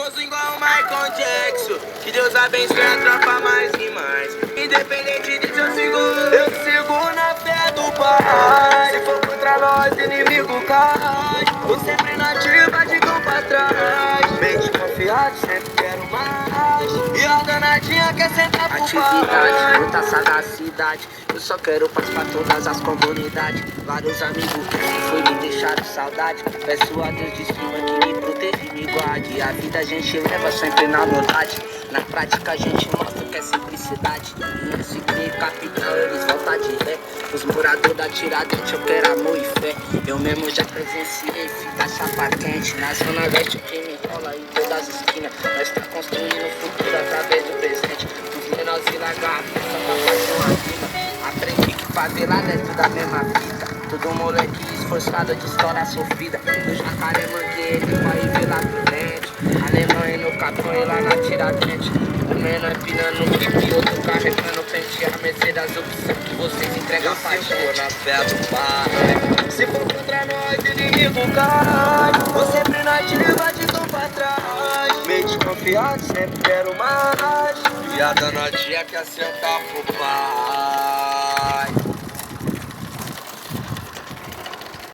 famoso igual o Michael Jackson. Que Deus abençoe a tropa mais e mais. Independente disso eu sigo na fé do Pai. Se for contra nós, inimigo cai. Tô sempre na ativa de cão pra trás. Bem desconfiado, sempre quero mais. E a danadinha quer sentar pro pai. Muita sagacidade. Eu só quero paz pra todas as comunidades. Vários amigos que se foi me deixaram saudade. Peço a Deus de cima que me proteja e me guarde. A vida a gente leva sempre na maldade. Na prática a gente mostra que é simplicidade. E esse que capitão eles voltam de ré. Os moradores da Tiradentes eu quero amor e fé. Eu mesmo já presenciei ficar chapa quente. Na zona leste o crime rola em todas as esquinas. Nós tá construindo o futuro através do presente. Os menores e largar só pra fazer uma vida. Aprendi que favelada é tudo a mesma fita. Todo moleque esforçado de história sofrida. No Jacaré manguei ele pra ir ver lá pro dente. Alemanha no capão e lá na Tiradentes. O menor empinando no pique, outro carregando pente. A Mercedes opção que vocês entregam pra gente. Na fé do Pai. Se for contra nós, inimigo cai. Tô sempre na ativa de cão pra trás. Meio desconfiado, sempre quero mais. E a danadinha quer sentar pro pai.